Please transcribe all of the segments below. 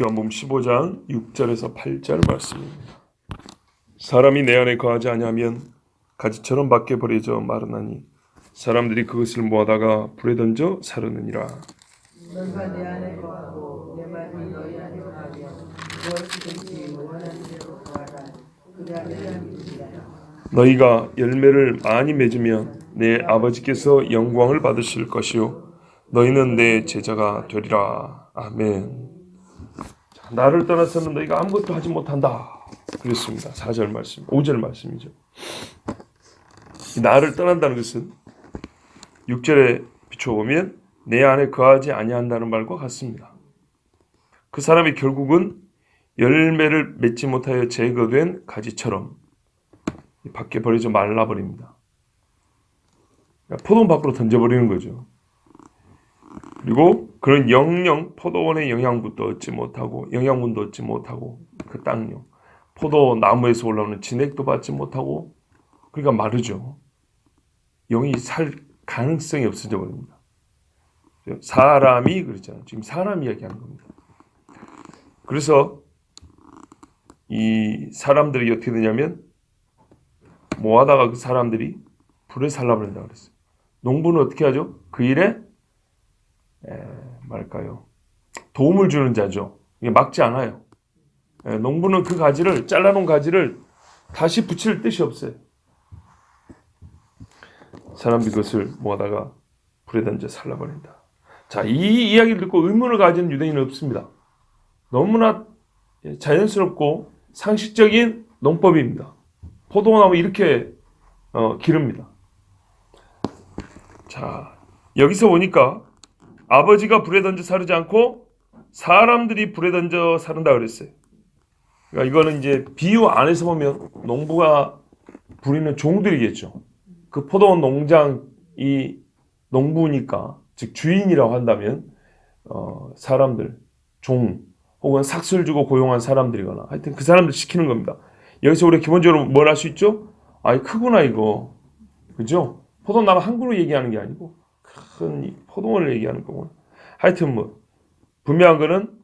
요한복음 15장 6절에서 8절 말씀입니다. 사람이 내 안에 거하지 아니하면 가지처럼 밖에 버려져 마르나니 사람들이 그것을 모아다가 불에 던져 사르느니라. 너희가 내 안에 거하고 내 말이 너희 안에 거하면 무엇이든지 원하는 대로 구하라. 그가 내 안에 있으리라. 너희가 열매를 많이 맺으면 내 아버지께서 영광을 받으실 것이요 너희는 내 제자가 되리라. 아멘. 자, 나를 떠나서는 너희가 아무것도 하지 못한다 그랬습니다. 4절 말씀, 5절 말씀이죠. 나를 떠난다는 것은 6절에 비춰보면 내 안에 거하지 아니한다는 말과 같습니다. 그 사람이 결국은 열매를 맺지 못하여 제거된 가지처럼 밖에 버리지 말라버립니다. 그러니까 포도원 밖으로 던져버리는 거죠. 그리고 그런 영영 포도원의 영양분도 얻지 못하고 영양분도 얻지 못하고 그 땅요 포도나무에서 올라오는 진액도 받지 못하고 그러니까 마르죠. 영이 살 가능성이 없어져 버립니다. 사람이 그렇잖아요. 지금 사람 이야기하는 겁니다. 그래서 이 사람들이 어떻게 되냐면 모아다가 그 사람들이 불에 살라버린다고 그랬어요. 농부는 어떻게 하죠? 그 일에 말까요? 도움을 주는 자죠. 이게 막지 않아요. 농부는 그 가지를 잘라놓은 가지를 다시 붙일 뜻이 없어요. 사람들이 그것을 모아다가 불에 던져 살라버린다. 자, 이 이야기를 듣고 의문을 가진 유대인은 없습니다. 너무나 자연스럽고 상식적인 농법입니다. 포도나무 이렇게 기릅니다. 자, 여기서 보니까 아버지가 불에 던져 사르지 않고 사람들이 불에 던져 사른다 그랬어요. 그러니까 이거는 이제 비유 안에서 보면 농부가 부리는 종들이겠죠. 그 포도원 농장이 농부니까 즉 주인이라고 한다면 사람들, 종 혹은 삭슬 주고 고용한 사람들이거나 하여튼 그 사람들 시키는 겁니다. 여기서 우리가 기본적으로 뭘 할 수 있죠? 아이 크구나 이거. 그죠? 포도나무 한 그루 얘기하는 게 아니고 큰 포도원을 얘기하는 거구나. 하여튼 뭐 분명한 거는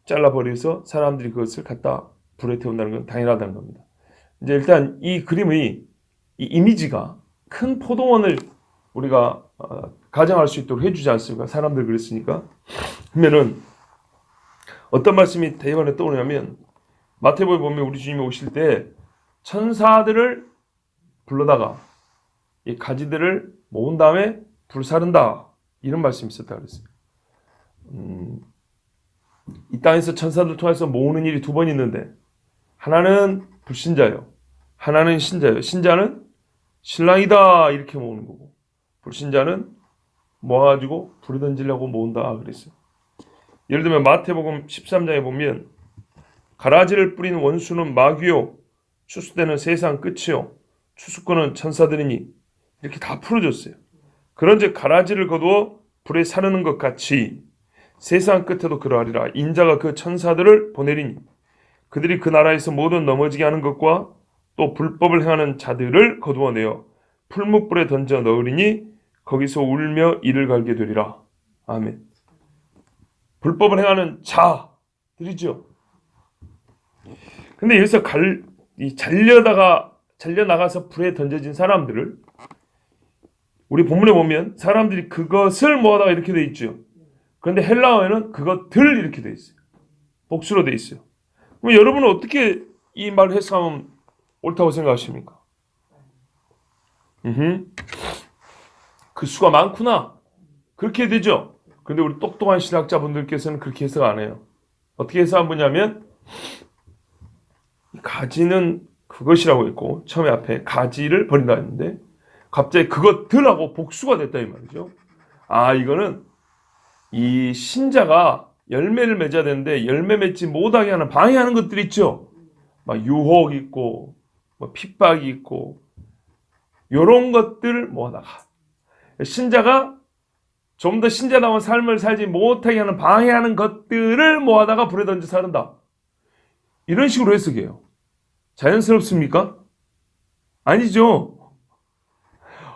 잘라버려서 사람들이 그것을 갖다 불에 태운다는 건 당연하다는 겁니다. 이제 일단 이 그림의 이 이미지가 큰 포도원을 우리가 가정할 수 있도록 해주지 않습니까? 사람들 그랬으니까. 그러면은 어떤 말씀이 대번에 떠오르냐면 마태복음에 보면 우리 주님이 오실 때 천사들을 불러다가 이 가지들을 모은 다음에 불사른다 이런 말씀이 있었다 그랬어요. 이 땅에서 천사들 통해서 모으는 일이 두 번 있는데 하나는 불신자요, 하나는 신자요. 신자는 신랑이다 이렇게 모으는 거고 불신자는 모아가지고 불에 던지려고 모은다 그랬어요. 예를 들면 마태복음 13장에 보면 가라지를 뿌린 원수는 마귀요 추수되는 세상 끝이요 추수꾼은 천사들이니 이렇게 다 풀어줬어요. 그런즉 가라지를 거두어 불에 사르는 것 같이 세상 끝에도 그러하리라. 인자가 그 천사들을 보내리니 그들이 그 나라에서 모든 넘어지게 하는 것과 또 불법을 행하는 자들을 거두어내어 풀무불에 던져 넣으리니 거기서 울며 이를 갈게 되리라. 아멘. 불법을 행하는 자들이죠. 근데 여기서 잘려나가서 불에 던져진 사람들을 우리 본문에 보면 사람들이 그것을 모아다가 이렇게 돼 있죠. 그런데 헬라어에는 그것들 이렇게 돼 있어요. 복수로 돼 있어요. 그럼 여러분은 어떻게 이 말을 해석하면 옳다고 생각하십니까? 그 수가 많구나. 그렇게 되죠. 그런데 우리 똑똑한 신학자분들께서는 그렇게 해석 안 해요. 어떻게 해석한 거냐면 가지는 그것이라고 했고 처음에 앞에 가지를 버린다 했는데 갑자기 그것들하고 복수가 됐다 이 말이죠. 아, 이거는 이 신자가 열매를 맺어야 되는데 열매 맺지 못하게 하는 방해하는 것들이 있죠. 막 유혹이 있고 뭐 핍박이 있고 이런 것들을 모아다가 신자가 좀 더 신자다운 삶을 살지 못하게 하는 방해하는 것들을 모아다가 불에 던져 사른다. 이런 식으로 해석해요. 자연스럽습니까? 아니죠.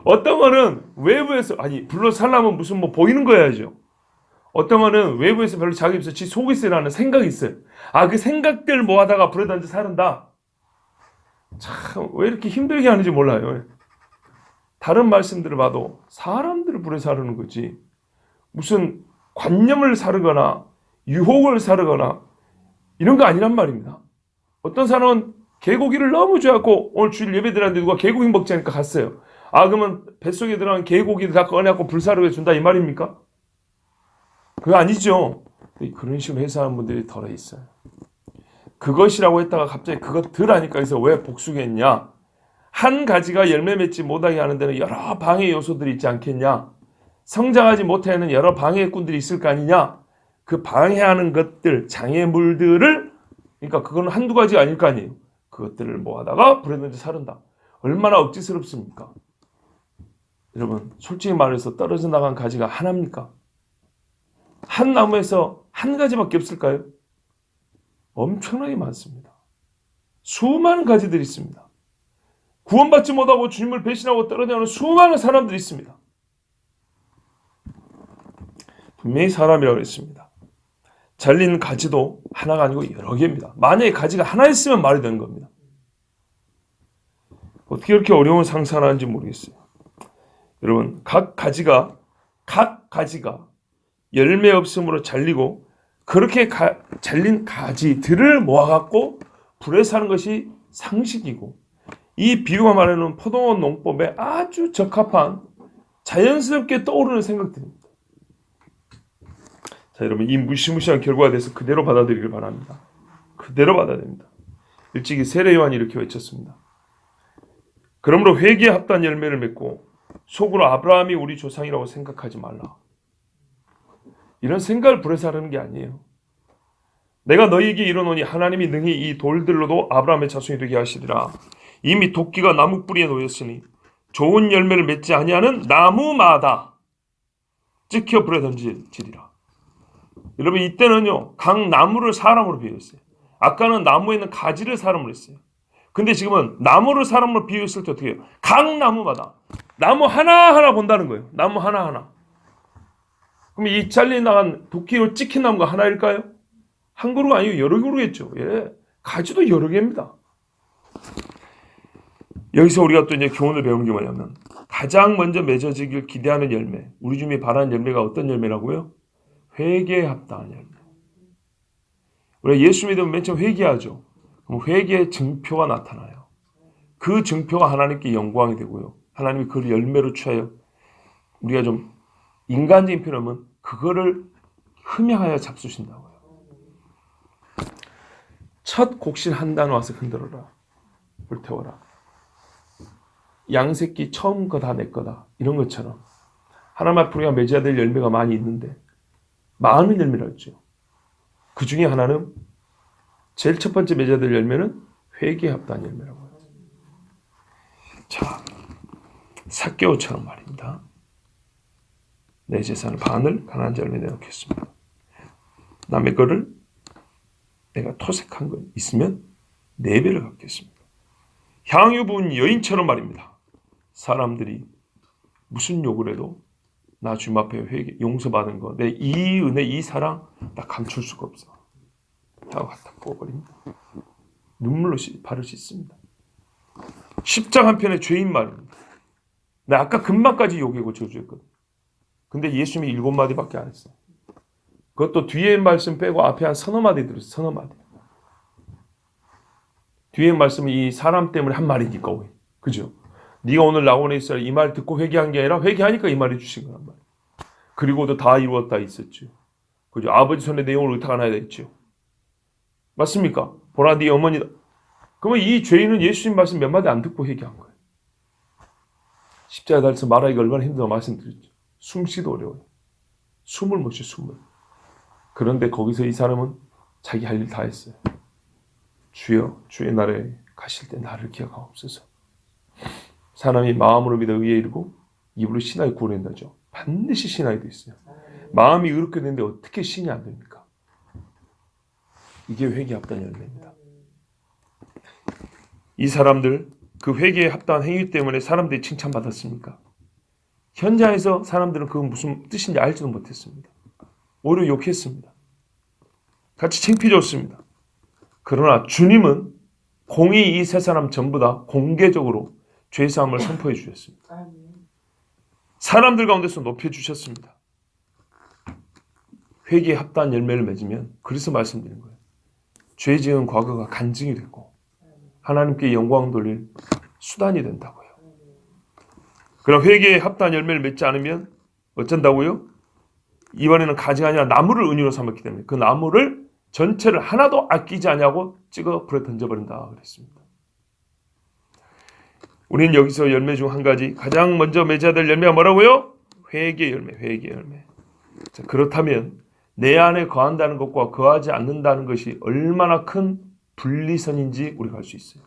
어떤 거는 외부에서 불러 살라면 무슨 뭐 보이는 거 해야죠. 어떤 거는 외부에서 별로 자기 없어 지 속에 있으라는 생각이 있어요. 그 생각들 모아다가 불에 던져 사른다. 참 왜 이렇게 힘들게 하는지 몰라요. 다른 말씀들을 봐도 사람들을 불에 사르는 거지 무슨 관념을 사르거나 유혹을 사르거나 이런 거 아니란 말입니다. 어떤 사람은 개고기를 너무 좋아하고 오늘 주일 예배 드렸는데 누가 개고기 먹자니까 갔어요. 그러면 뱃속에 들어간 개고기를 다 꺼내갖고 불사르게 준다 이 말입니까? 그거 아니죠. 그런 식으로 해석하는 분들이 덜어 있어요. 그것이라고 했다가 갑자기 그것들 하니까 해서 왜 복수겠냐? 한 가지가 열매 맺지 못하게 하는 데는 여러 방해 요소들이 있지 않겠냐? 성장하지 못하는 여러 방해꾼들이 있을 거 아니냐? 그 방해하는 것들, 장애물들을 그러니까 그건 한두 가지가 아닐 거 아니에요. 그것들을 모아다가 불에 던져 사른다. 얼마나 억지스럽습니까? 여러분 솔직히 말해서 떨어져 나간 가지가 하나입니까? 한 나무에서 한 가지밖에 없을까요? 엄청나게 많습니다. 수많은 가지들이 있습니다. 구원받지 못하고 주님을 배신하고 떨어져가는 수많은 사람들이 있습니다. 분명히 사람이라고 했습니다. 잘린 가지도 하나가 아니고 여러 개입니다. 만약에 가지가 하나 있으면 말이 되는 겁니다. 어떻게 이렇게 어려운 상상을 하는지 모르겠어요. 여러분 각 가지가 열매 없음으로 잘리고 그렇게 잘린 가지들을 모아갖고 불에 사는 것이 상식이고 이 비유가 말하는 포도원 농법에 아주 적합한 자연스럽게 떠오르는 생각들입니다. 자, 여러분 이 무시무시한 결과에 대해서 그대로 받아들이길 바랍니다. 그대로 받아야 됩니다. 일찍이 세례 요한이 이렇게 외쳤습니다. 그러므로 회개에 합당한 열매를 맺고 속으로 아브라함이 우리 조상이라고 생각하지 말라. 이런 생각을 불에 사르는 게 아니에요. 내가 너희에게 이르노니 하나님이 능히 이 돌들로도 아브라함의 자손이 되게 하시리라. 이미 도끼가 나무 뿌리에 놓였으니 좋은 열매를 맺지 아니하는 나무마다 찍혀 불에 던지리라. 여러분 이때는요 각 나무를 사람으로 비유했어요. 아까는 나무에 있는 가지를 사람으로 했어요. 근데 지금은 나무를 사람으로 비유했을 때 어떻게 해요? 각 나무마다 나무 하나하나 본다는 거예요. 나무 하나하나. 그럼 이 잘려 나간 도끼로 찍힌 나무가 하나일까요? 한 그루가 아니고 여러 그루겠죠. 예. 가지도 여러 개입니다. 여기서 우리가 또 이제 교훈을 배우는 게 뭐냐면 가장 먼저 맺어지길 기대하는 열매. 우리 주님이 바라는 열매가 어떤 열매라고요? 회개에 합당한 열매. 우리가 예수 믿으면 맨 처음 회개하죠. 그럼 회개의 증표가 나타나요. 그 증표가 하나님께 영광이 되고요. 하나님이 그 열매로 취하여 우리가 좀 인간적인 표현하면 그거를 흠양하여 잡수신다고요. 첫 곡식 한 단 와서 흔들어라. 불태워라. 양새끼 처음 거 다 내 거다. 이런 것처럼 하나님 앞에 우리가 맺어야 될 열매가 많이 있는데 많은 열매라 했죠. 그 중에 하나는 제일 첫 번째 맺어야 될 열매는 회개에 합당한 열매라고 해요. 자, 삭개오처럼 말입니다. 내 재산을 반을 가난한 자를 내놓겠습니다. 남의 거를 내가 토색한 거 있으면 4배를 갚겠습니다. 향유 부은 여인처럼 말입니다. 사람들이 무슨 욕을 해도 나 주님 앞에 회개, 용서받은 거, 내 이 은혜, 이 사랑 나 감출 수가 없어. 다 갖다 부어버립니다. 눈물로 발을 씻습니다. 10장 한편의 죄인 말입니다. 나 아까 금방까지 욕이고 저주했거든. 근데 예수님이 7마디밖에 안 했어요. 그것도 뒤에 말씀 빼고 앞에 한 서너 마디 들었어요. 서너 마디. 뒤에 말씀은 이 사람 때문에 한 말이니까. 그죠? 네가 오늘 나오는 이스라엘 이 말 듣고 회개한 게 아니라 회개하니까 이 말을 주신 거란 말이에요. 그리고도 다 이루었다 있었죠. 그죠? 아버지 손에 내용을 의탁 하나 했죠. 맞습니까? 보라 네 어머니다. 그러면 이 죄인은 예수님 말씀 몇 마디 안 듣고 회개한 거예요. 십자가에 달려서 말하기가 얼마나 힘들어 말씀드렸죠. 숨쉬기도 어려워요. 숨을 못 쉬어 숨을. 그런데 거기서 이 사람은 자기 할 일 다 했어요. 주여 주의 나라에 가실 때 나를 기억하옵소서. 사람이 마음으로 믿어 의에 이르고 입으로 신하에 구원한다죠. 반드시 신하에 돼 있어요. 마음이 의롭게 되는데 어떻게 신이 안 됩니까? 이게 회개에 합당한 열매입니다. 이 사람들 그 회개에 합당한 행위 때문에 사람들이 칭찬받았습니까? 현장에서 사람들은 그 무슨 뜻인지 알지도 못했습니다. 오히려 욕했습니다. 같이 창피해졌습니다. 그러나 주님은 공히 이 세 사람 전부 다 공개적으로 죄사함을 선포해 주셨습니다. 사람들 가운데서 높여주셨습니다. 회개에 합당한 열매를 맺으면, 그래서 말씀드린 거예요. 죄 지은 과거가 간증이 됐고 하나님께 영광 돌릴 수단이 된다고요. 그럼 회개에 합당한 열매를 맺지 않으면 어쩐다고요? 이번에는 가지가 아니라 나무를 은유로 삼았기 때문에 그 나무를 전체를 하나도 아끼지 아니하고 찍어 불에 던져버린다 그랬습니다. 우리는 여기서 열매 중 한 가지, 가장 먼저 맺어야 될 열매가 뭐라고요? 회개 열매, 회개 열매. 자, 그렇다면 내 안에 거한다는 것과 거하지 않는다는 것이 얼마나 큰 분리선인지 우리가 알 수 있어요.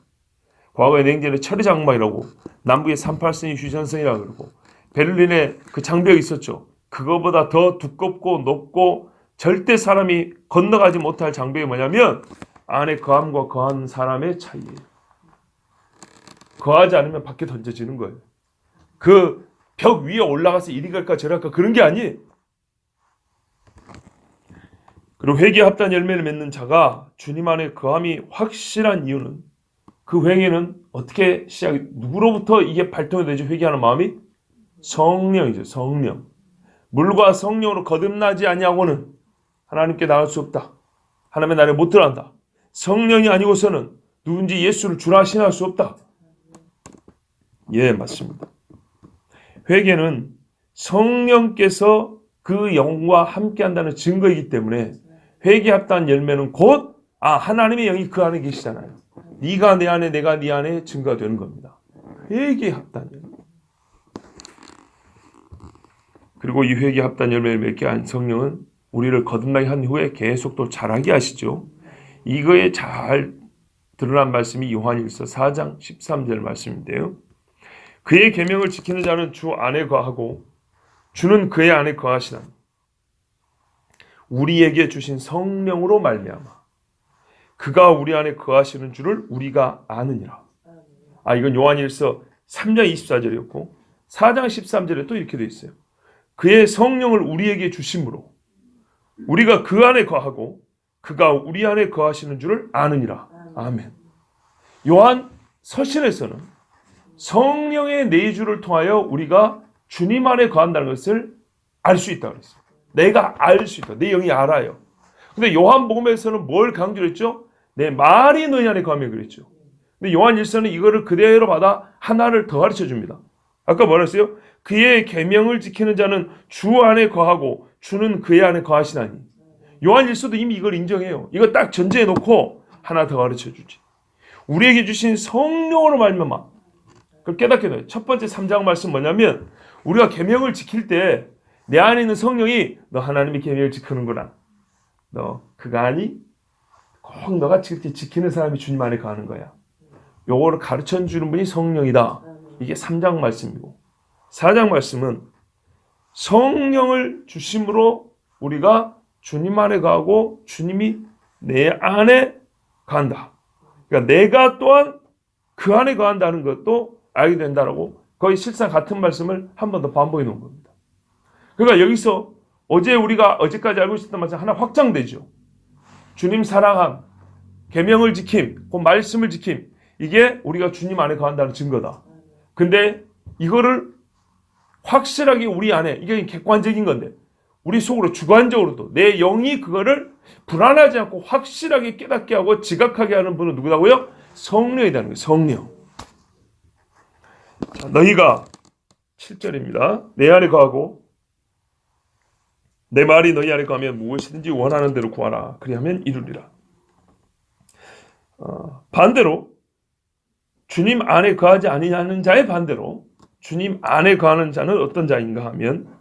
과거에 냉전에 철의장막이라고, 남북에 38선이 휴전선이라고 그러고, 베를린에 그 장벽이 있었죠. 그거보다 더 두껍고 높고 절대 사람이 건너가지 못할 장벽이 뭐냐면 안에 거함과 거한 사람의 차이예요. 거하지 않으면 밖에 던져지는 거예요. 그 벽 위에 올라가서 이리 갈까 저리 갈까 그런 게 아니에요. 그리고 회개에 합당한 열매를 맺는 자가 주님 안에 거함이 확실한 이유는, 그 회개는 어떻게 누구로부터 이게 발동이 되죠? 회개하는 마음이 성령이죠. 성령. 물과 성령으로 거듭나지 아니하고는 하나님께 나갈 수 없다. 하나님의 나라에 못 들어간다. 성령이 아니고서는 누군지 예수를 주라 신할 수 없다. 예, 맞습니다. 회개는 성령께서 그 영과 함께한다는 증거이기 때문에 회개에 합당한 열매는 곧 하나님의 영이 그 안에 계시잖아요. 네가 내 안에 내가 네 안에 증거가 되는 겁니다. 회개에 합당한 열매. 그리고 이 회개에 합당한 열매를 맺게 한 성령은 우리를 거듭나게 한 후에 계속 또 자라게 하시죠. 이거에 잘 드러난 말씀이 요한일서 4장 13절 말씀인데요. 그의 계명을 지키는 자는 주 안에 거하고 주는 그의 안에 거하시나니 우리에게 주신 성령으로 말미암아 그가 우리 안에 거하시는 줄을 우리가 아느니라. 이건 요한일서 3장 24절이었고 4장 13절에 또 이렇게 되어 있어요. 그의 성령을 우리에게 주심으로 우리가 그 안에 거하고 그가 우리 안에 거하시는 줄을 아느니라. 아멘. 요한 서신에서는 성령의 내주를 통하여 우리가 주님 안에 거한다는 것을 알 수 있다고 그랬어요. 내가 알 수 있다. 내 영이 알아요. 근데 요한복음에서는 뭘 강조했죠? 내 말이 너희 안에 거하면 그랬죠. 근데 요한일서는 이거를 그대로 받아 하나를 더 가르쳐 줍니다. 아까 뭐라 했어요? 그의 계명을 지키는 자는 주 안에 거하고 주는 그의 안에 거하시나니. 요한일서도 이미 이걸 인정해요. 이거 딱 전제해 놓고 하나 더 가르쳐 주지. 우리에게 주신 성령으로 말미암아 그걸 깨닫게 돼요. 첫 번째 3장 말씀 뭐냐면 우리가 계명을 지킬 때 내 안에 있는 성령이 너 하나님의 계명을 지키는구나. 너 그가 아니? 꼭 너가 지키는 사람이 주님 안에 거하는 거야. 요거를 가르쳐 주는 분이 성령이다. 이게 3장 말씀이고 4장 말씀은 성령을 주심으로 우리가 주님 안에 거하고 주님이 내 안에 거한다. 그러니까 내가 또한 그 안에 거한다는 것도 알게 된다라고 거의 실상 같은 말씀을 한 번 더 반복해 놓은 겁니다. 그러니까 여기서 우리가 어제까지 알고 있었던 말씀 하나 확장되죠. 주님 사랑함, 계명을 지킴, 그 말씀을 지킴, 이게 우리가 주님 안에 거한다는 증거다. 근데 이거를 확실하게 우리 안에, 이게 객관적인 건데 우리 속으로 주관적으로도 내 영이 그거를 불안하지 않고 확실하게 깨닫게 하고 지각하게 하는 분은 누구다고요? 성령이라는 거예요. 성령. 자, 너희가 7절입니다. 내 안에 거하고 내 말이 너희 안에 거하면 무엇이든지 원하는 대로 구하라. 그리하면 이루리라. 반대로 주님 안에 거하지 아니하는 자의 반대로 주님 안에 거하는 자는 어떤 자인가 하면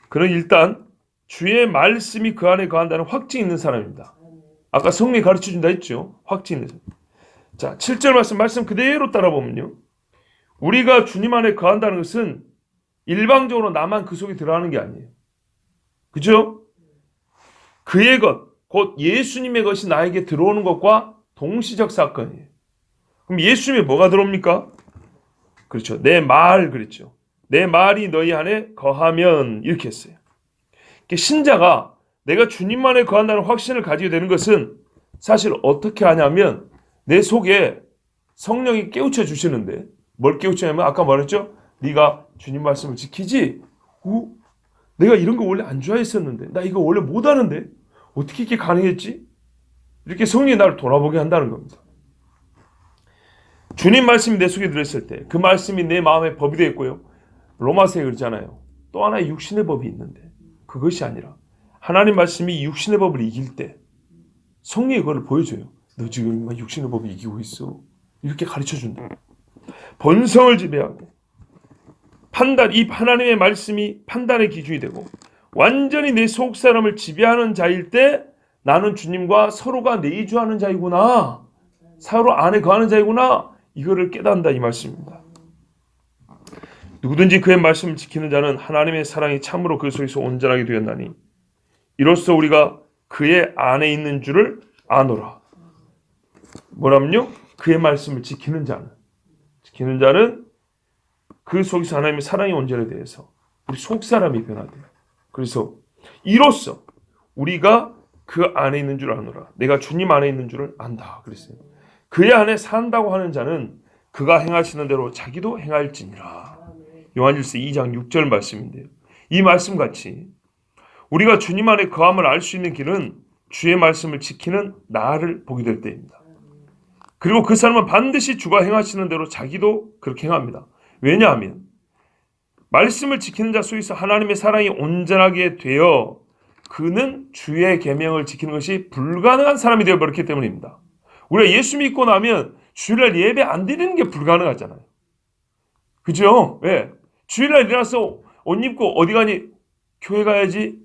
그는 일단 주의 말씀이 그 안에 거한다는 확증이 있는 사람입니다. 아까 성령이 가르쳐준다 했죠. 확증이 있는 사람. 자, 7절 말씀 그대로 따라보면요. 우리가 주님 안에 거한다는 것은 일방적으로 나만 그 속에 들어가는 게 아니에요. 그죠? 그의 것, 곧 예수님의 것이 나에게 들어오는 것과 동시적 사건이에요. 그럼 예수님에 뭐가 들어옵니까? 그렇죠. 내 말 그랬죠. 내 말이 너희 안에 거하면 이렇게 했어요. 신자가 내가 주님만에 거한다는 확신을 가지게 되는 것은 사실 어떻게 하냐면 내 속에 성령이 깨우쳐 주시는데, 뭘 깨우치냐면 아까 말했죠? 네가 주님 말씀을 지키지? 내가 이런 거 원래 안 좋아했었는데, 나 이거 원래 못하는데 어떻게 이렇게 가능했지? 이렇게 성령이 나를 돌아보게 한다는 겁니다. 주님 말씀이 내 속에 들어있을 때 그 말씀이 내 마음의 법이 되어 있고요. 로마서에 그러잖아요. 또 하나의 육신의 법이 있는데 그것이 아니라 하나님 말씀이 육신의 법을 이길 때 성령이 그걸 보여줘요. 너 지금 육신의 법을 이기고 있어. 이렇게 가르쳐준다. 본성을 지배하고 판단, 이 하나님의 말씀이 판단의 기준이 되고 완전히 내 속 사람을 지배하는 자일 때 나는 주님과 서로가 내주하는 자이구나. 서로 안에 거하는 자이구나. 이거를 깨닫는다 이 말씀입니다. 누구든지 그의 말씀을 지키는 자는 하나님의 사랑이 참으로 그 속에서 온전하게 되었나니 이로써 우리가 그의 안에 있는 줄을 아노라. 뭐라면요? 그의 말씀을 지키는 자는 그 속에서 하나님의 사랑이 온전에 대해서 우리 속 사람이 변화돼요. 그래서 이로써 우리가 그 안에 있는 줄 아노라. 내가 주님 안에 있는 줄을 안다. 그랬어요. 그의 안에 산다고 하는 자는 그가 행하시는 대로 자기도 행할지니라. 요한일서 2장 6절 말씀인데요. 이 말씀같이 우리가 주님 안에 거함을 알 수 있는 길은 주의 말씀을 지키는 나를 보게 될 때입니다. 그리고 그 사람은 반드시 주가 행하시는 대로 자기도 그렇게 행합니다. 왜냐하면 말씀을 지키는 자 속에서 하나님의 사랑이 온전하게 되어 그는 주의 계명을 지키는 것이 불가능한 사람이 되어버렸기 때문입니다. 우리가 예수 믿고 나면 주일날 예배 안 드리는 게 불가능하잖아요. 그죠? 왜? 주일날 일어나서 옷 입고 어디 가니? 교회 가야지.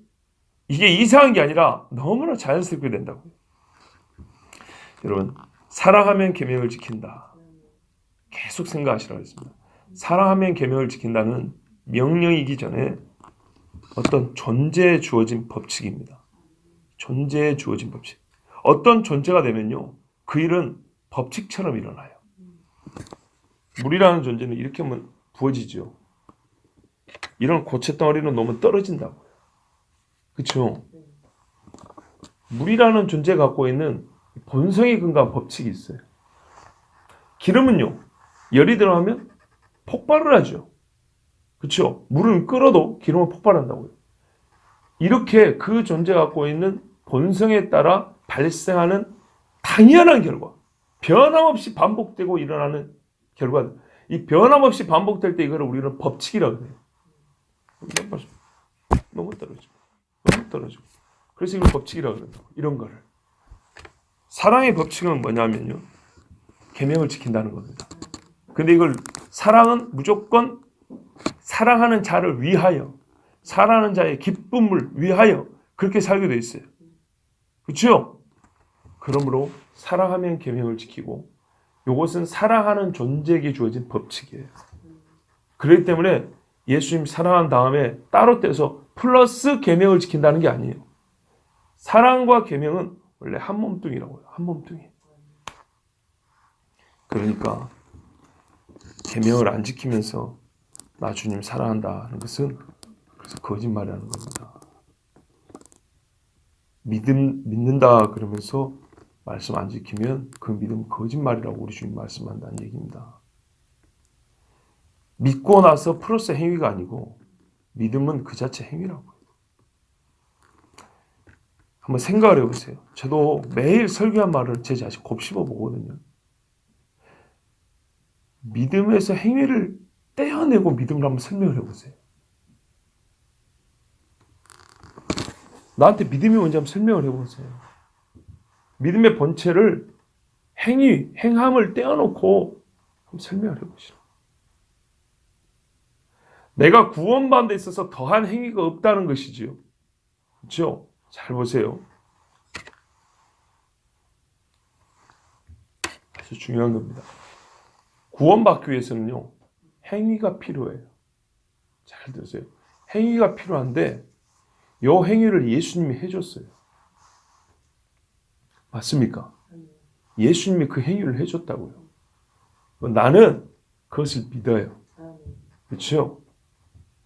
이게 이상한 게 아니라 너무나 자연스럽게 된다고요. 여러분, 사랑하면 계명을 지킨다. 계속 생각하시라고 했습니다. 사랑하면 계명을 지킨다는 명령이기 전에 어떤 존재에 주어진 법칙입니다. 존재에 주어진 법칙. 어떤 존재가 되면요, 그 일은 법칙처럼 일어나요. 물이라는 존재는 이렇게 하면 부어지죠. 이런 고체 덩어리는 놓으면 떨어진다고요. 그렇죠? 물이라는 존재가 갖고 있는 본성에 근거한 법칙이 있어요. 기름은요, 열이 들어가면 폭발을 하죠. 그렇죠? 물은 끓어도 기름은 폭발한다고요. 이렇게 그 존재가 갖고 있는 본성에 따라 발생하는 당연한 결과, 변함없이 반복되고 일어나는 결과, 이 변함없이 반복될 때 이거를 우리는 법칙이라고 해요. 너무 떨어지고. 그래서 이걸 법칙이라고 그런다고. 이런 거를. 사랑의 법칙은 뭐냐면요, 계명을 지킨다는 겁니다. 근데 이걸 사랑은 무조건 사랑하는 자를 위하여, 사랑하는 자의 기쁨을 위하여 그렇게 살게 돼 있어요. 그렇죠? 그러므로 사랑하면 계명을 지키고, 이것은 사랑하는 존재에게 주어진 법칙이에요. 그렇기 때문에 예수님 사랑한 다음에 따로 떼서 플러스 계명을 지킨다는 게 아니에요. 사랑과 계명은 원래 한 몸뚱이라고 해요. 한 몸뚱이. 그러니까 계명을 안 지키면서 나 주님 사랑한다 하는 것은 그래서 거짓말이라는 겁니다. 믿는다 그러면서 말씀 안 지키면 그 믿음은 거짓말이라고 우리 주님 말씀한다는 얘기입니다. 믿고 나서 플러스 행위가 아니고 믿음은 그 자체 행위라고요. 한번 생각을 해보세요. 저도 매일 설교한 말을 제 자신 곱씹어 보거든요. 믿음에서 행위를 떼어내고 믿음을 한번 설명을 해보세요. 나한테 믿음이 뭔지 한번 설명을 해보세요. 믿음의 본체를 행함을 떼어놓고 한번 설명을 해보시라. 내가 구원받는 데 있어서 더한 행위가 없다는 것이지요. 그렇죠? 잘 보세요. 아주 중요한 겁니다. 구원받기 위해서는요, 행위가 필요해요. 잘 들으세요. 행위가 필요한데 이 행위를 예수님이 해줬어요. 맞습니까? 예수님이 그 행위를 해줬다고요. 나는 그것을 믿어요. 그렇죠?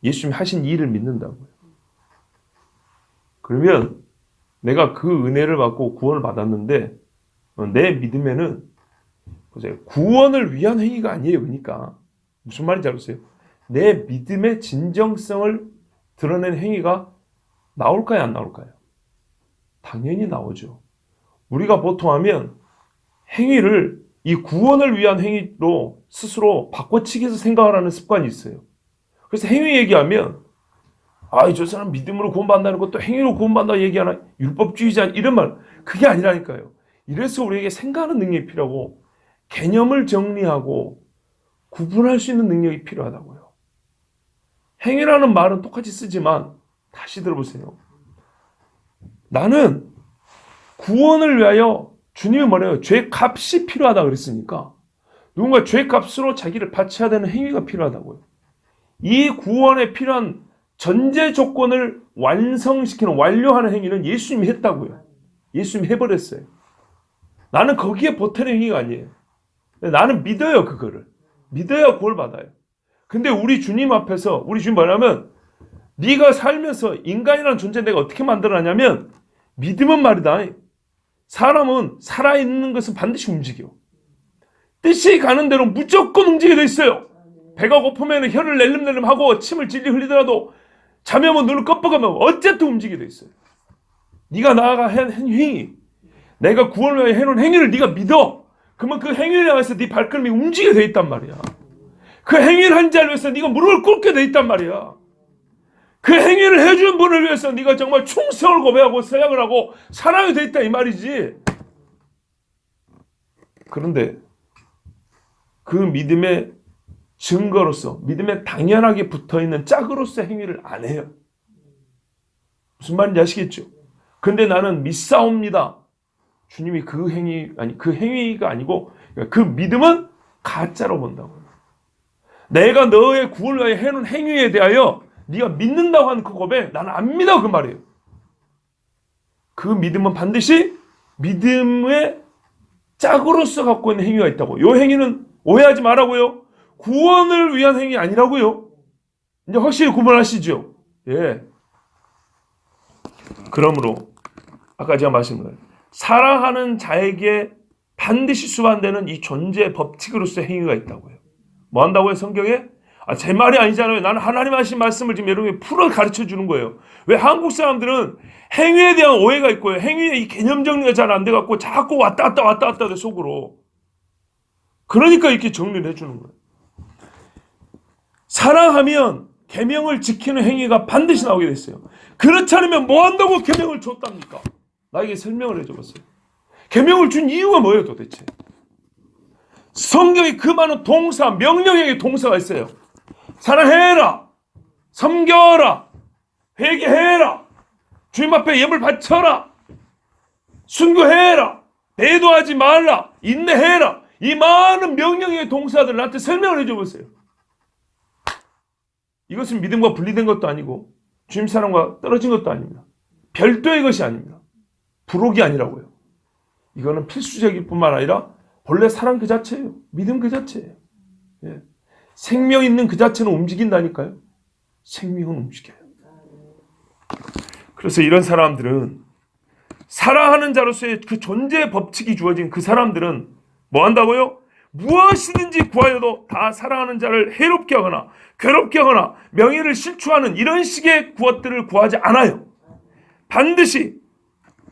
예수님이 하신 일을 믿는다고요. 그러면 내가 그 은혜를 받고 구원을 받았는데 내 믿음에는 보세요. 구원을 위한 행위가 아니에요. 그러니까 무슨 말인지 알겠어요? 내 믿음의 진정성을 드러낸 행위가 나올까요? 안 나올까요? 당연히 나오죠. 우리가 보통 하면 행위를 이 구원을 위한 행위로 스스로 바꿔치기해서 생각을 하는 습관이 있어요. 그래서 행위 얘기하면 저 사람 믿음으로 구원받는다는 것도 행위로 구원받는다 얘기하나? 율법주의자 이런 말. 그게 아니라니까요. 이래서 우리에게 생각하는 능력이 필요하고 개념을 정리하고 구분할 수 있는 능력이 필요하다고요. 행위라는 말은 똑같이 쓰지만 다시 들어보세요. 나는 구원을 위하여 주님이 뭐래요? 죄값이 필요하다 그랬으니까 누군가 죄값으로 자기를 바쳐야 되는 행위가 필요하다고요. 이 구원에 필요한 전제 조건을 완성시키는 완료하는 행위는 예수님이 했다고요. 예수님이 해버렸어요. 나는 거기에 보태는 행위가 아니에요. 나는 믿어요. 그거를. 믿어야 구원을 받아요. 근데 우리 주님 앞에서 우리 주님 뭐냐면 네가 살면서 인간이라는 존재 내가 어떻게 만들어놨냐면 믿음은 말이다. 사람은 살아있는 것은 반드시 움직여. 뜻이 가는 대로 무조건 움직이게 돼 있어요. 배가 고프면 혀를 낼름낼름하고 침을 질질 흘리더라도 잠이 오면 눈을 껌뻑하면 어쨌든 움직이게 돼 있어요. 네가 나아가 한 행위, 내가 구원을 위해 해놓은 행위를 네가 믿어. 그러면 그 행위를 향해서 네 발걸음이 움직이게 돼 있단 말이야. 그 행위를 한 자를 위해서 네가 무릎을 꿇게 돼 있단 말이야. 그 행위를 해준 분을 위해서 네가 정말 충성을 고백하고 서약을 하고 사랑이 돼 있다 이 말이지. 그런데 그 믿음의 증거로서 믿음에 당연하게 붙어있는 짝으로서의 행위를 안 해요. 무슨 말인지 아시겠죠? 근데 나는 믿사옵니다. 주님이 그 행위가 아니고 그 믿음은 가짜로 본다고요. 내가 너의 구원을 위하여 해놓은 행위에 대하여 네가 믿는다고 하는 그 고백 나는 안 믿어 그 말이에요. 그 믿음은 반드시 믿음의 짝으로서 갖고 있는 행위가 있다고. 이 행위는 오해하지 말라고요. 구원을 위한 행위 아니라고요. 이제 확실히 구분하시죠. 예. 그러므로 아까 제가 말씀드린 사랑하는 자에게 반드시 수반되는 이 존재 법칙으로서의 행위가 있다고요. 뭐 한다고요? 성경에? 제 말이 아니잖아요. 나는 하나님 하신 말씀을 지금 여러분이 풀어 가르쳐 주는 거예요. 왜 한국 사람들은 행위에 대한 오해가 있고요. 행위의 이 개념 정리가 잘 안 돼갖고 자꾸 왔다 갔다 돼 속으로. 그러니까 이렇게 정리를 해주는 거예요. 사랑하면 계명을 지키는 행위가 반드시 나오게 됐어요. 그렇지 않으면 뭐 한다고 계명을 줬답니까? 나에게 설명을 해줘봤어요. 계명을 준 이유가 뭐예요 도대체? 성경에 그 많은 동사, 명령형의 동사가 있어요. 사랑해라, 섬겨라, 회개해라, 주님 앞에 예물 바쳐라, 순교해라, 배도하지 말라, 인내해라. 이 많은 명령형의 동사들 나한테 설명을 해줘보세요. 이것은 믿음과 분리된 것도 아니고 주님 사랑과 떨어진 것도 아닙니다. 별도의 것이 아닙니다. 부록이 아니라고요. 이거는 필수적일 뿐만 아니라 본래 사랑 그 자체예요. 믿음 그 자체예요. 예. 생명 있는 그 자체는 움직인다니까요. 생명은 움직여요. 그래서 이런 사람들은 사랑하는 자로서의 그 존재의 법칙이 주어진 그 사람들은 뭐 한다고요? 무엇이든지 구하여도 다 사랑하는 자를 해롭게 하거나 괴롭게 하거나 명예를 실추하는 이런 식의 구원들을 구하지 않아요. 반드시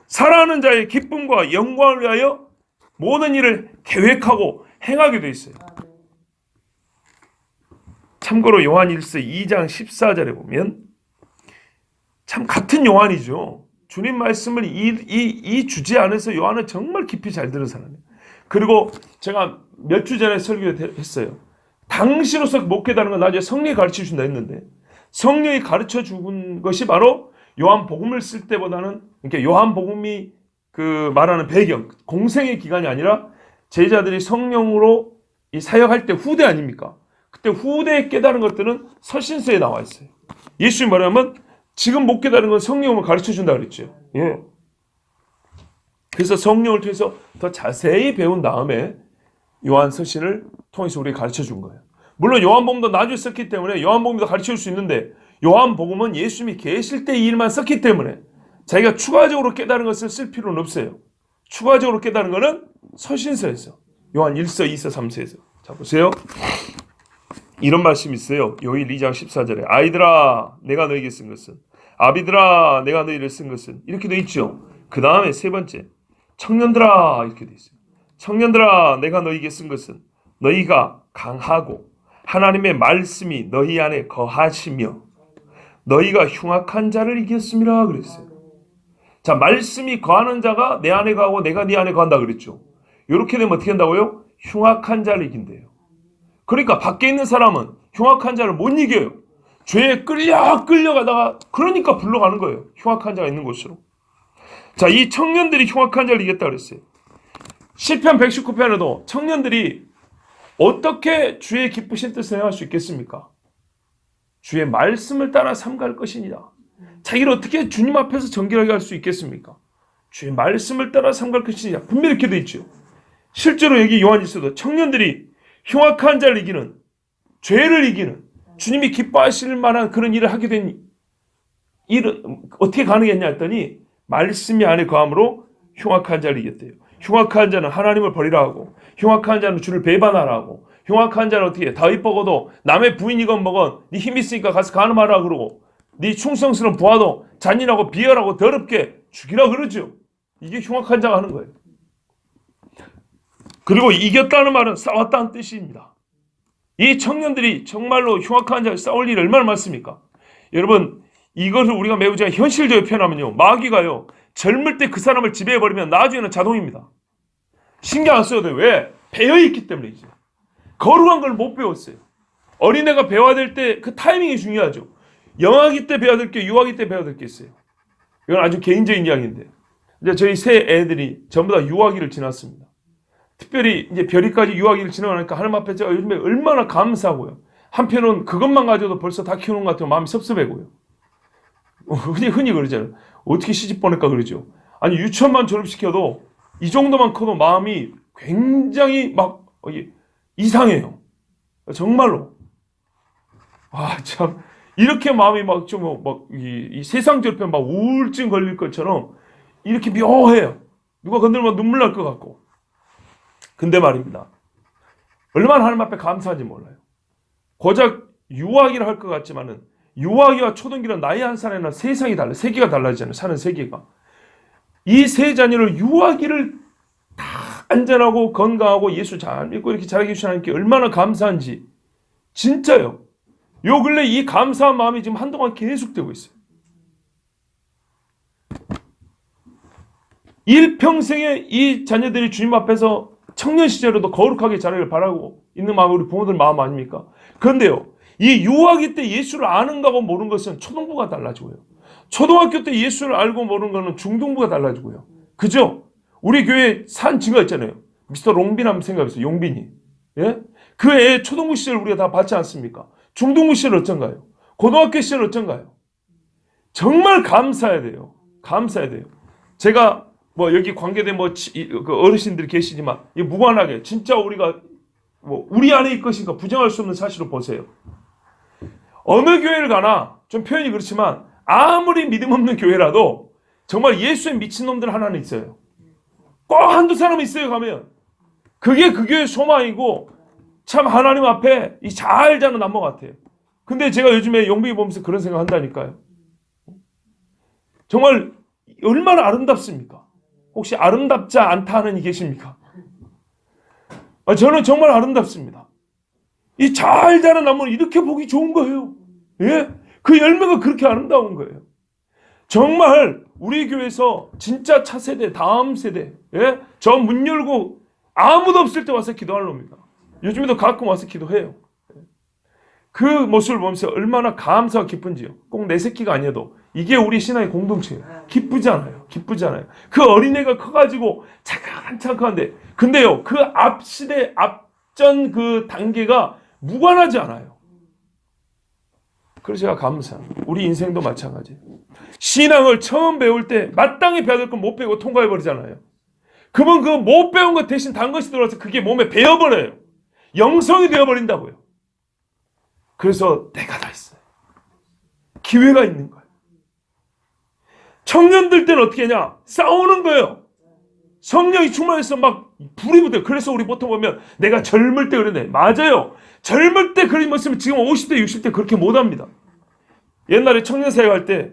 사랑하는 자의 기쁨과 영광을 위하여 모든 일을 계획하고 행하게 돼 있어요. 참고로 요한 1서 2장 14절에 보면 참 같은 요한이죠. 주님 말씀을 이 주제 안에서 요한은 정말 깊이 잘 들은 사람이에요. 그리고 제가 몇 주 전에 설교했어요. 당시로서 못 깨달은 건 나중에 성령이 가르쳐 준다 했는데 성령이 가르쳐 준 것이 바로 요한복음을 쓸 때보다는 그러니까 요한복음이 그 말하는 배경, 공생의 기간이 아니라 제자들이 성령으로 이 사역할 때 후대 아닙니까? 그때 후대에 깨달은 것들은 서신서에 나와 있어요. 예수님 말하면 지금 못 깨달은 건 성령을 가르쳐 준다 그랬죠. 예. 그래서 성령을 통해서 더 자세히 배운 다음에 요한 서신을 통해서 우리에게 가르쳐 준 거예요. 물론 요한복음도 나중에 썼기 때문에 요한복음도 가르쳐 줄 수 있는데 요한복음은 예수님이 계실 때 이 일만 썼기 때문에 자기가 추가적으로 깨달은 것을 쓸 필요는 없어요. 추가적으로 깨달은 것은 서신서에서, 요한 1서, 2서, 3서에서. 자, 보세요. 이런 말씀이 있어요. 요일 2장 14절에 아이들아 내가 너에게 쓴 것은, 아비들아 내가 너희를 쓴 것은, 이렇게 돼 있죠. 그 다음에 세 번째, 청년들아, 이렇게 돼 있어요. 청년들아 내가 너희에게 쓴 것은 너희가 강하고 하나님의 말씀이 너희 안에 거하시며 너희가 흉악한 자를 이겼음이라 그랬어요. 자, 말씀이 거하는 자가 내 안에 거하고 내가 네 안에 거한다 그랬죠. 이렇게 되면 어떻게 한다고요? 흉악한 자를 이긴대요. 그러니까 밖에 있는 사람은 흉악한 자를 못 이겨요. 죄에 끌려가다가 그러니까 불러가는 거예요. 흉악한 자가 있는 곳으로. 자, 이 청년들이 흉악한 자를 이겼다 그랬어요. 시편 119편에도 청년들이 어떻게 주의 기쁘신 뜻을 행할 수 있겠습니까? 주의 말씀을 따라 삼갈 것이니라. 자기를 어떻게 주님 앞에서 정결하게 할 수 있겠습니까? 주의 말씀을 따라 삼갈 것이니라. 분명히 이렇게 돼 있죠. 실제로 여기 요한일서도 청년들이 흉악한 자를 이기는, 죄를 이기는, 주님이 기뻐하실 만한 그런 일을 하게 된 일은 어떻게 가능했냐 했더니 말씀이 안에 거함으로 흉악한 자를 이겼대요. 흉악한 자는 하나님을 버리라 하고, 흉악한 자는 주를 배반하라 하고, 흉악한 자는 어떻게 해? 다윗 보고도 남의 부인이건 뭐건 네 힘 있으니까 가서 간음하라 그러고, 네 충성스러운 부하도 잔인하고 비열하고 더럽게 죽이라 그러죠. 이게 흉악한 자가 하는 거예요. 그리고 이겼다는 말은 싸웠다는 뜻입니다. 이 청년들이 정말로 흉악한 자를 싸울 일이 얼마나 많습니까? 여러분, 이것을 우리가 매우 제가 현실적으로 표현하면요, 마귀가요 젊을 때 그 사람을 지배해버리면 나중에는 자동입니다. 신경 안 써도 돼요. 왜? 배어있기 때문이죠. 거룩한 걸 못 배웠어요. 어린애가 배워야 될 때 그 타이밍이 중요하죠. 영아기 때 배워야 될 게 유아기 때 배워야 될 게 있어요. 이건 아주 개인적인 이야기인데, 이제 저희 세 애들이 전부 다 유아기를 지났습니다. 특별히 이제 별이까지 유아기를 지나가니까 하나님 앞에 제가 요즘에 얼마나 감사하고요. 한편은 그것만 가져도 벌써 다 키우는 것 같아요. 마음이 섭섭하고요. 흔히 그러잖아요. 어떻게 시집 보낼까 그러죠. 아니, 유치원만 졸업시켜도 이 정도만 커도 마음이 굉장히 막 이상해요. 정말로. 아, 참. 이렇게 마음이 막 좀 이 세상 절편 막 우울증 걸릴 것처럼 이렇게 묘해요. 누가 건들면 눈물 날 것 같고. 근데 말입니다. 얼마나 하나님 앞에 감사한지 몰라요. 고작 유아기를 할 것 같지만은 유아기와 초등기는 나이 한 살에나 세상이 달라요. 세계가 달라지잖아요. 사는 세계가. 이 세 자녀를 유아기를 다 안전하고 건강하고 예수 잘 믿고 이렇게 자라게 주신 하나님께 얼마나 감사한지. 진짜요. 요 근래 이 감사한 마음이 지금 한동안 계속되고 있어요. 일평생에 이 자녀들이 주님 앞에서 청년 시절에도 거룩하게 자라길 바라고 있는 마음이 우리 부모들 마음 아닙니까? 그런데요, 이 유아기 때 예수를 아는 거하고 모르는 것은 초등부가 달라지고요. 초등학교 때 예수를 알고 모르는 것은 중등부가 달라지고요. 그죠? 우리 교회 산 증거 있잖아요. 미스터 롱빈 한번 생각해보세요. 용빈이. 예? 그 애 초등부 시절 우리가 다 봤지 않습니까? 중등부 시절 어쩐가요? 고등학교 시절 어쩐가요? 정말 감사해야 돼요. 감사해야 돼요. 제가 여기 관계된 그 어르신들이 계시지만 무관하게 진짜 우리가 우리 안에 있을 것인가 부정할 수 없는 사실을 보세요. 어느 교회를 가나 좀 표현이 그렇지만 아무리 믿음 없는 교회라도 정말 예수에 미친 놈들 하나는 있어요. 꼭 한두 사람 있어요. 가면 그게 그 교회의 소망이고 참 하나님 앞에 잘 자는 남모 같아요. 근데 제가 요즘에 용빈이 보면서 그런 생각 한다니까요. 정말 얼마나 아름답습니까? 혹시 아름답지 않다 하는 이 계십니까? 저는 정말 아름답습니다. 이 잘 자란 나무는 이렇게 보기 좋은 거예요. 예? 그 열매가 그렇게 아름다운 거예요. 정말 우리 교회에서 진짜 차세대, 다음 세대, 예? 저 문 열고 아무도 없을 때 와서 기도할 놈입니다. 요즘에도 가끔 와서 기도해요. 그 모습을 보면서 얼마나 감사하고 기쁜지요. 꼭 내 새끼가 아니어도 이게 우리 신앙의 공동체예요. 기쁘잖아요. 기쁘잖아요. 그 어린애가 커가지고 차근차근한데, 근데요, 그 앞시대, 앞전 그 단계가 무관하지 않아요. 그래서 제가 감사합니다. 우리 인생도 마찬가지예요. 신앙을 처음 배울 때 마땅히 배워야 될 건 못 배우고 통과해버리잖아요. 그러면 그 못 배운 것 대신 단 것이 들어와서 그게 몸에 배어버려요. 영성이 되어버린다고요. 그래서 내가 다 있어요. 기회가 있는 거예요. 청년들 때는 어떻게 하냐? 싸우는 거예요. 성령이 충만해서 막 불이 붙어요. 그래서 우리 보통 보면 내가 젊을 때 그러네. 맞아요. 젊을 때 그런 모습은 지금 50대, 60대 그렇게 못합니다. 옛날에 청년사회 갈 때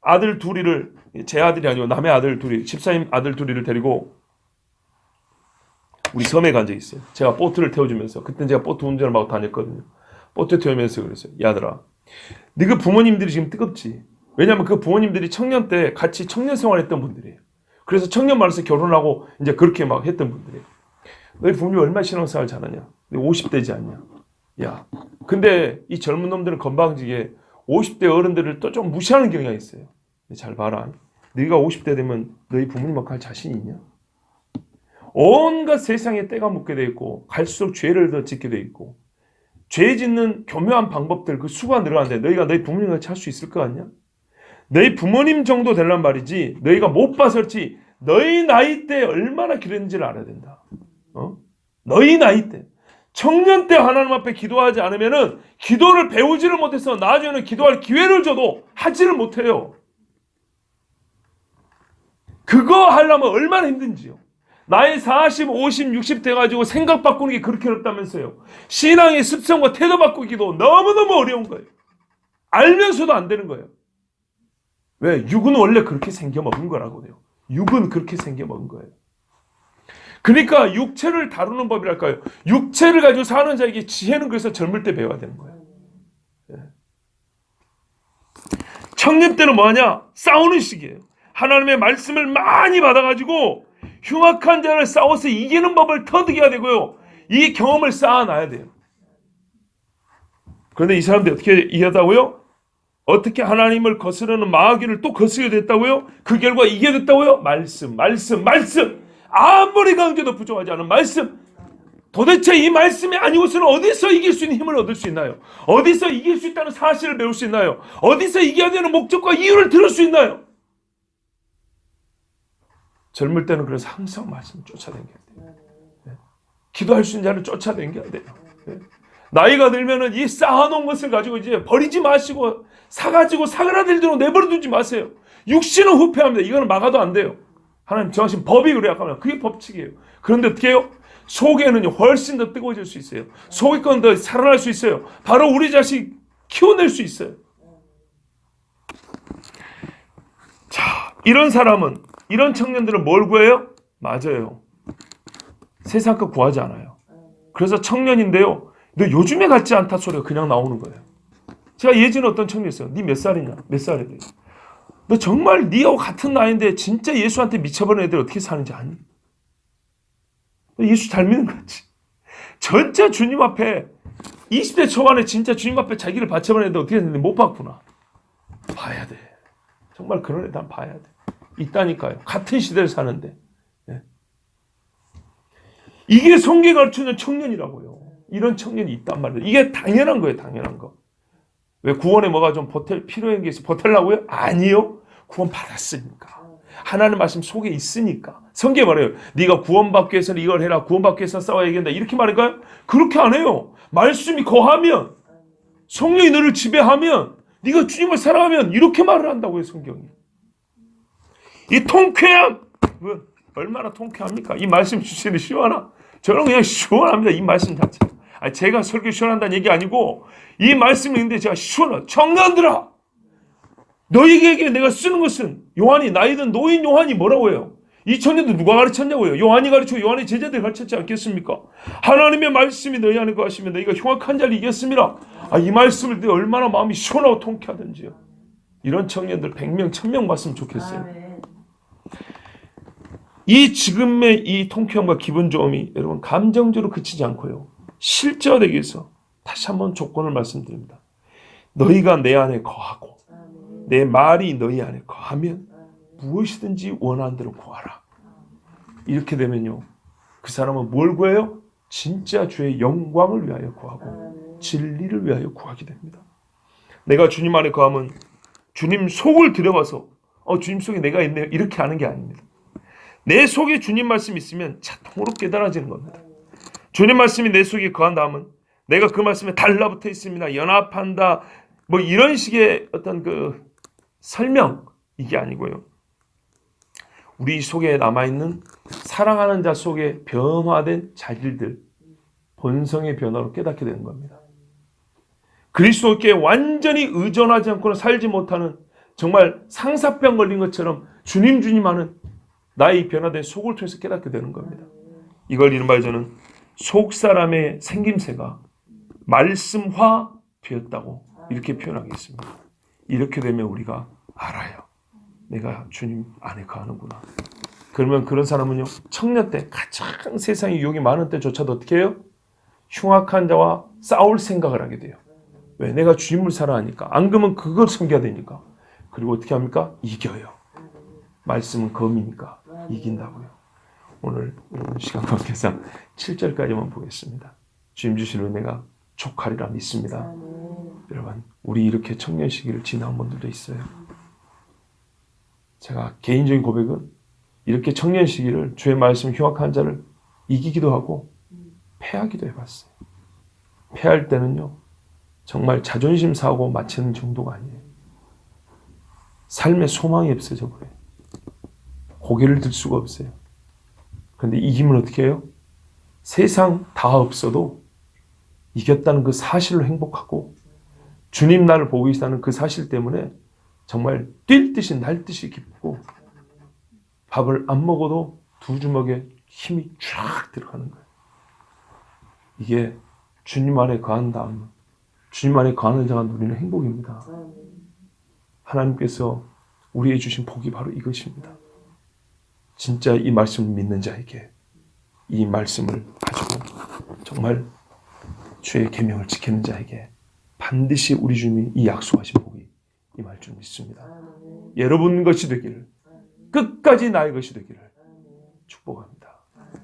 아들 둘이를, 제 아들이 아니고 남의 아들 둘이, 집사님 아들 둘이를 데리고 우리 섬에 간 적이 있어요. 제가 보트를 태워주면서, 그때 제가 보트 운전을 하고 다녔거든요. 보트 태우면서 그랬어요. 야들아, 너그 부모님들이 지금 뜨겁지? 왜냐하면 그 부모님들이 청년 때 같이 청년 생활했던 분들이에요. 그래서 청년 말에서 결혼하고 이제 그렇게 막 했던 분들이에요. 너희 부모님이 얼마나 신앙생활 잘하냐? 너 50대지 않냐? 야, 근데 이 젊은 놈들은 건방지게 50대 어른들을 또 좀 무시하는 경향이 있어요. 잘 봐라. 네가 50대 되면 너희 부모님하고 갈 자신이 있냐? 온갖 세상에 때가 묻게 돼 있고 갈수록 죄를 더 짓게 돼 있고 죄 짓는 교묘한 방법들 그 수가 늘어나는데 너희가 너희 부모님과 같이 할 수 있을 것 같냐? 너희 부모님 정도 되란 말이지 너희가 못 봐서지 너희 나이 때 얼마나 길었는지를 알아야 된다. 너희 나이 때 청년 때 하나님 앞에 기도하지 않으면은 기도를 배우지를 못해서 나중에는 기도할 기회를 줘도 하지를 못해요. 그거 하려면 얼마나 힘든지요. 나이 40, 50, 60 돼가지고 생각 바꾸는 게 그렇게 어렵다면서요. 신앙의 습성과 태도 바꾸기도 너무너무 어려운 거예요. 알면서도 안 되는 거예요. 왜? 육은 원래 그렇게 생겨먹은 거라고요. 육은 그렇게 생겨먹은 거예요. 그러니까 육체를 다루는 법이랄까요. 육체를 가지고 사는 자에게 지혜는 그래서 젊을 때 배워야 되는 거예요. 청년 때는 뭐하냐? 싸우는 시기예요. 하나님의 말씀을 많이 받아가지고 흉악한 자를 싸워서 이기는 법을 터득해야 되고요. 이 경험을 쌓아놔야 돼요. 그런데 이 사람들이 어떻게 이해하다고요? 어떻게 하나님을 거스르는 마귀를 또 거스르게 됐다고요? 그 결과 이게 됐다고요? 말씀. 아무리 강조도 부족하지 않은 말씀. 도대체 이 말씀이 아니고서는 어디서 이길 수 있는 힘을 얻을 수 있나요? 어디서 이길 수 있다는 사실을 배울 수 있나요? 어디서 이겨야 되는 목적과 이유를 들을 수 있나요? 젊을 때는 그래서 항상 말씀을 쫓아다녀야 돼요. 기도할 수 있는 자를 쫓아다녀야 돼요. 나이가 들면은 이 쌓아놓은 것을 가지고 이제 버리지 마시고 사가지고 사그라들도록 내버려두지 마세요. 육신은 후패합니다. 이거는 막아도 안 돼요. 하나님 정하신 법이 그래야 하면 그게 법칙이에요. 그런데 어떻게 해요? 속에는요 훨씬 더 뜨거워질 수 있어요. 속의 건 더 살아날 수 있어요. 바로 우리 자식 키워낼 수 있어요. 자, 이런 사람은, 이런 청년들은 뭘 구해요? 맞아요. 세상 거 구하지 않아요. 그래서 청년인데요, 너 요즘에 같지 않다 소리가 그냥 나오는 거예요. 제가 예전에 어떤 청년이 있어요. 니 몇 살이냐? 몇 살에 돼요? 너 정말 니하고 같은 나이인데 진짜 예수한테 미쳐버린 애들 어떻게 사는지 아니? 너 예수 잘 믿는 거지. 진짜 주님 앞에 20대 초반에 진짜 주님 앞에 자기를 바쳐버린 애들 어떻게 했는데 못 봤구나. 봐야 돼. 정말 그런 애들 한번 봐야 돼. 있다니까요. 같은 시대를 사는데. 네. 이게 성경이 가르치는 청년이라고요. 이런 청년이 있단 말이에요. 이게 당연한 거예요. 당연한 거. 왜 구원에 뭐가 좀 필요한 게 있어? 보태려고요? 아니요. 구원 받았으니까. 하나님 말씀 속에 있으니까. 성경에 말해요. 네가 구원받기 위해서는 이걸 해라. 구원받기 위해서는 싸워야 된다. 이렇게 말할까요? 그렇게 안 해요. 말씀이 거하면, 성령이 너를 지배하면, 네가 주님을 사랑하면 이렇게 말을 한다고요. 성경이. 이 통쾌함. 얼마나 통쾌합니까? 이 말씀 주시는 시원하. 저는 그냥 시원합니다. 이 말씀 자체. 제가 설교 시원한다는 얘기 아니고 이 말씀이 있는데 제가 시원해. 청년들아, 너희에게 내가 쓰는 것은 요한이 나이든 노인 요한이 뭐라고 해요? 이 청년들 누가 가르쳤냐고요? 요한이 가르치고 요한의 제자들이 가르쳤지 않겠습니까? 하나님의 말씀이 너희 안에 거하시면 너희가 흉악한 자를 이겼습니다. 이 말씀을 듣고 얼마나 마음이 시원하고 통쾌하든지요. 이런 청년들 100명 1000명 봤으면 좋겠어요. 이 지금의 이 통쾌함과 기분 좋음이 여러분 감정적으로 그치지 않고요. 실제화되기 위해서 다시 한번 조건을 말씀드립니다. 너희가 내 안에 거하고 내 말이 너희 안에 거하면 무엇이든지 원하는 대로 구하라. 이렇게 되면요. 그 사람은 뭘 구해요? 진짜 주의 영광을 위하여 구하고 진리를 위하여 구하게 됩니다. 내가 주님 안에 거하면 주님 속을 들여봐서 주님 속에 내가 있네요. 이렇게 하는 게 아닙니다. 내 속에 주님 말씀이 있으면 자동으로 깨달아지는 겁니다. 주님 말씀이 내 속에 거한 다음은 내가 그 말씀에 달라붙어 있습니다. 연합한다. 뭐 이런 식의 어떤 그 설명, 이게 아니고요. 우리 속에 남아있는 사랑하는 자 속에 변화된 자질들, 본성의 변화로 깨닫게 되는 겁니다. 그리스도께 완전히 의존하지 않고는 살지 못하는, 정말 상사병 걸린 것처럼 주님 주님 하는 나의 변화된 속을 통해서 깨닫게 되는 겁니다. 이걸 이른바 저는 속사람의 생김새가 말씀화 되었다고 이렇게 표현하겠습니다. 이렇게 되면 우리가 알아요. 내가 주님 안에 거하는구나. 그러면 그런 사람은요, 청년 때 가장 세상에 유혹이 많은 때조차도 어떻게 해요? 흉악한 자와 싸울 생각을 하게 돼요. 왜? 내가 주님을 사랑하니까. 안 그러면 그걸 섬겨야 되니까. 그리고 어떻게 합니까? 이겨요. 말씀은 검이니까 이긴다고요. 오늘 시간 관계상 7절까지만 보겠습니다. 주님 주신 은혜가 족하리라 믿습니다. 여러분, 우리 이렇게 청년 시기를 지나온 분들도 있어요. 제가 개인적인 고백은 이렇게 청년 시기를 주의 말씀 흉악한 자를 이기기도 하고 패하기도 해봤어요. 패할 때는요, 정말 자존심 상하고 마치는 정도가 아니에요. 삶에 소망이 없어져 버려요. 고개를 들 수가 없어요. 그런데 이기면 어떻게 해요? 세상 다 없어도 이겼다는 그 사실로 행복하고 주님 나를 보고 계시다는 그 사실 때문에 정말 뛸 듯이 날 듯이 기쁘고 밥을 안 먹어도 두 주먹에 힘이 쫙 들어가는 거예요. 이게 주님 안에 거한 다음 주님 안에 거하는 자가 누리는 행복입니다. 하나님께서 우리에게 주신 복이 바로 이것입니다. 진짜 이 말씀을 믿는 자에게 이 말씀을 가지고 정말 주의 계명을 지키는 자에게 반드시 우리 주님이 이 약속하신 복이 임할 줄 믿습니다. 여러분 것이 되기를, 끝까지 나의 것이 되기를 축복합니다.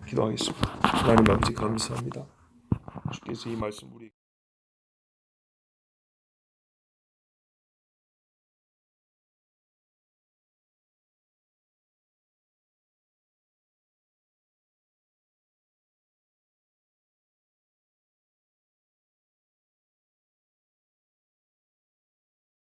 기도하겠습니다. 하나님 아버지 감사합니다. 주께서 이 말씀 우리